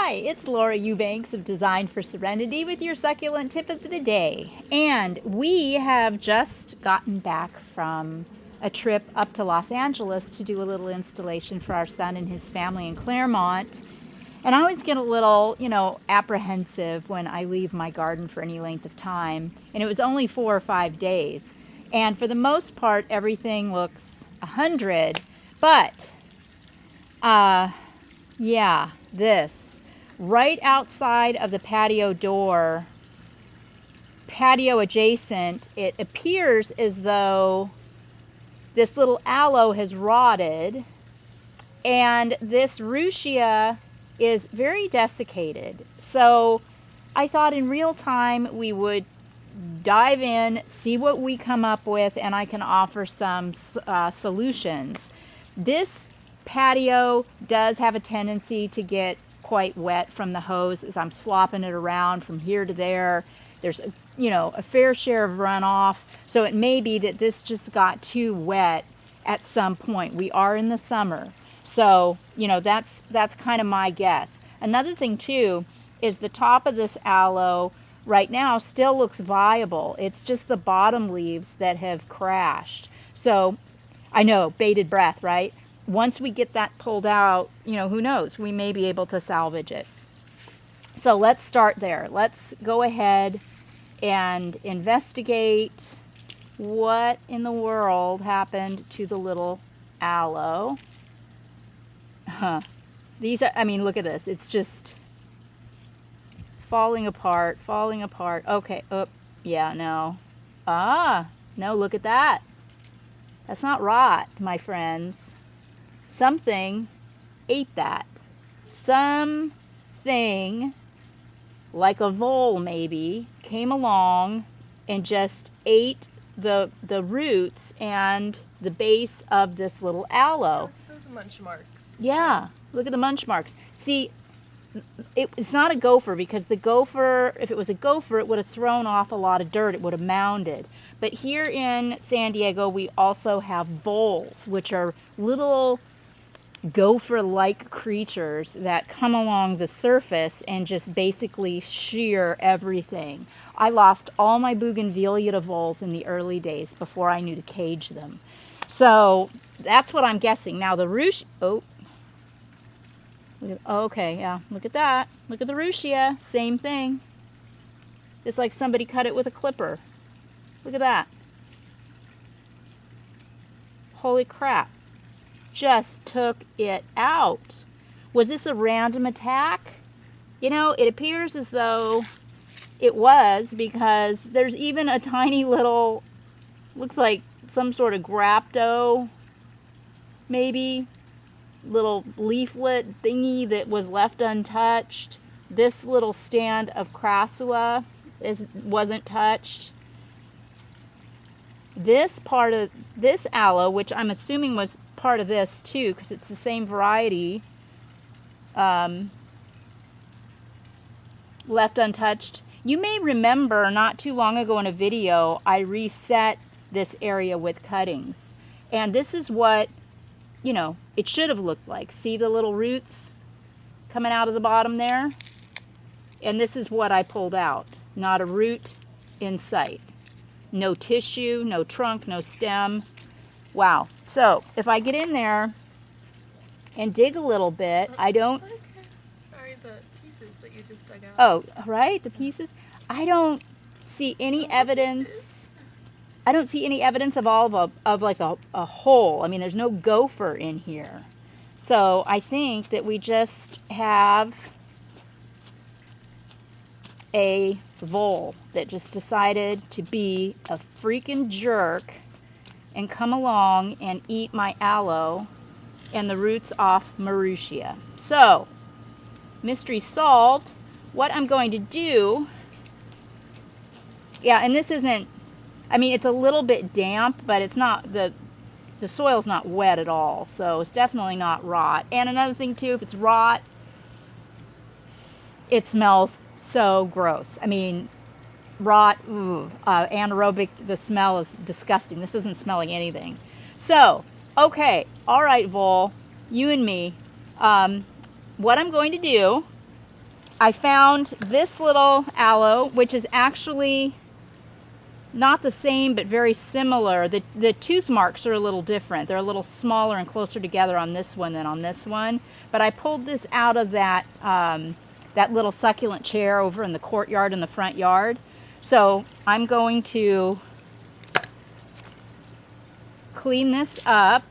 Hi, it's Laura Eubanks of Design for Serenity with your succulent tip of the day. And we have just gotten back from a trip up to Los Angeles to do a little installation for our son and his family in Claremont. And I always get a little, apprehensive when I leave my garden for any length of time. And it was only 4 or 5 days. And for the most part, everything looks 100. But, yeah, this right outside of the patio door, patio adjacent, it appears as though this little aloe has rotted, and this ruschia is very desiccated. So I thought in real time we would dive in, see what we come up with, and I can offer some solutions. This patio does have a tendency to get quite wet from the hose as I'm slopping it around from here to there. There's a fair share of runoff, so it may be that this just got too wet at some point. We are in the summer, so that's kind of my guess. Another thing too is the top of this aloe right now still looks viable. It's just the bottom leaves that have crashed. So I know, bated breath, right? Once we get that pulled out, who knows, we may be able to salvage it. So let's start there. Let's go ahead and investigate what in the world happened to the little aloe. These are, look at this. It's just falling apart. Okay, yeah, no. No, look at that. That's not rot, my friends. Something ate that. Something, like a vole maybe, came along and just ate the roots and the base of this little aloe. Those munch marks. Yeah, look at the munch marks. See, it's not a gopher, because the gopher, if it was a gopher, it would have thrown off a lot of dirt. It would have mounded. But here in San Diego, we also have voles, which are little gopher-like creatures that come along the surface and just basically shear everything. I lost all my bougainvillea to voles in the early days before I knew to cage them. So that's what I'm guessing. Now the okay, yeah, look at that. Look at the ruschia, same thing. It's like somebody cut it with a clipper. Look at that. Holy crap. Just took it out. Was this a random attack? It appears as though it was, because there's even a tiny little, looks like some sort of grapto, maybe, little leaflet thingy that was left untouched. This little stand of crassula wasn't touched. This part of this aloe, which I'm assuming was part of this too, because it's the same variety, left untouched. You may remember not too long ago in a video I reset this area with cuttings, and this is what it should have looked like. See the little roots coming out of the bottom there? And this is what I pulled out. Not a root in sight. No tissue, no trunk, no stem. Wow. So if I get in there and dig a little bit, I don't... Sorry, the pieces that you just dug out. Oh, right? The pieces? I don't see any evidence... Pieces. I don't see any evidence of like a hole. There's no gopher in here. So I think that we just have a vole that just decided to be a freaking jerk and come along and eat my aloe and the roots off my ruschia. So, mystery solved. What I'm going to do, yeah, and this isn't, it's a little bit damp, but it's not, the soil's not wet at all, so it's definitely not rot. And another thing too, if it's rot, it smells so gross. Rot, anaerobic, the smell is disgusting. This isn't smelling anything. So, okay, all right, vole, you and me. What I'm going to do I found this little aloe, which is actually not the same, but very similar. The tooth marks are a little different. They're a little smaller and closer together on this one than on this one. But I pulled this out of that, that little succulent chair over in the courtyard in the front yard. So I'm going to clean this up,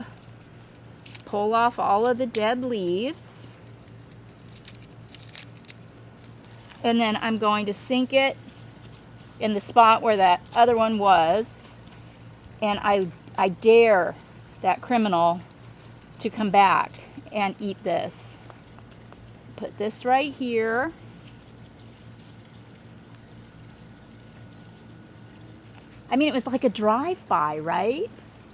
pull off all of the dead leaves, and then I'm going to sink it in the spot where that other one was, and I dare that criminal to come back and eat this. Put this right here. I mean, it was like a drive-by, right?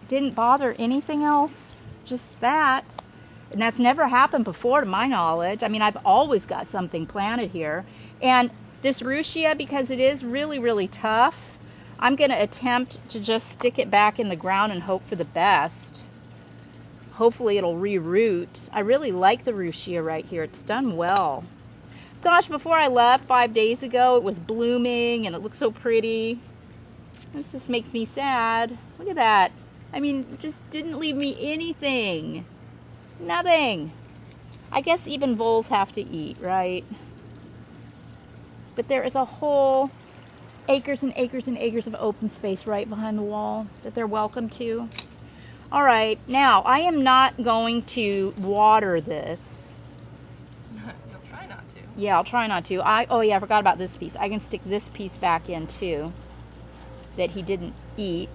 Didn't bother anything else, just that. And that's never happened before to my knowledge. I mean, I've always got something planted here. And this ruschia, because it is really, really tough, I'm going to attempt to just stick it back in the ground and hope for the best. Hopefully it'll reroot. I really like the ruschia right here. It's done well. Gosh, before I left 5 days ago, it was blooming and it looked so pretty. This just makes me sad. Look at that. I mean, it just didn't leave me anything. Nothing. I guess even voles have to eat, right? But there is a whole acres and acres and acres of open space right behind the wall that they're welcome to. All right, now I am not going to water this. You'll try not to. Yeah, I'll try not to. Oh yeah, I forgot about this piece. I can stick this piece back in too that he didn't eat.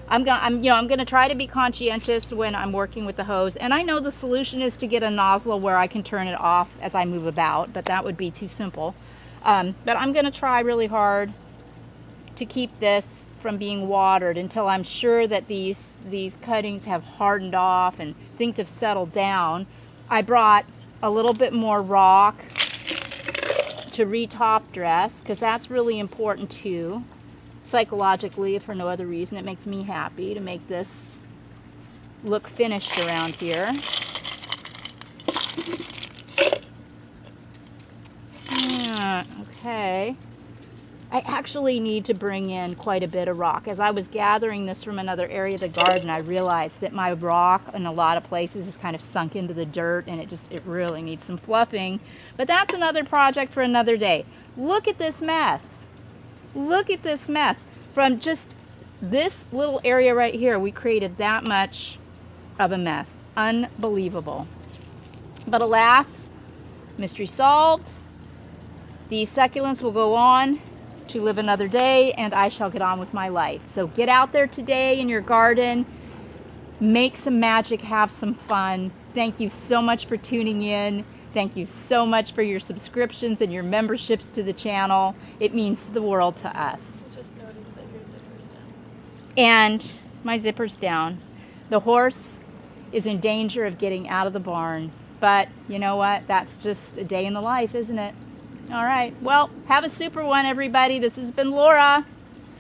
I'm gonna try to be conscientious when I'm working with the hose, and I know the solution is to get a nozzle where I can turn it off as I move about, but that would be too simple. But I'm gonna try really hard to keep this from being watered until I'm sure that these cuttings have hardened off and things have settled down. I brought a little bit more rock to re-top dress, because that's really important too. Psychologically, if for no other reason, it makes me happy to make this look finished around here. Okay. I actually need to bring in quite a bit of rock. As I was gathering this from another area of the garden, I realized that my rock in a lot of places is kind of sunk into the dirt, and it really needs some fluffing. But that's another project for another day. Look at this mess. Look at this mess. From just this little area right here, we created that much of a mess. Unbelievable. But alas, mystery solved. These succulents will go on to live another day, and I shall get on with my life. So get out there today in your garden, make some magic, have some fun. Thank you so much for tuning in. Thank you so much for your subscriptions and your memberships to the channel. It means the world to us. I just noticed that your zipper's down. And my zipper's down. The horse is in danger of getting out of the barn. But you know what? That's just a day in the life, isn't it? All right. Well, have a super one, everybody. This has been Laura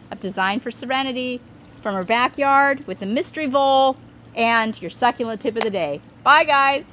of Design for Serenity from her backyard with the mystery vole and your succulent tip of the day. Bye, guys.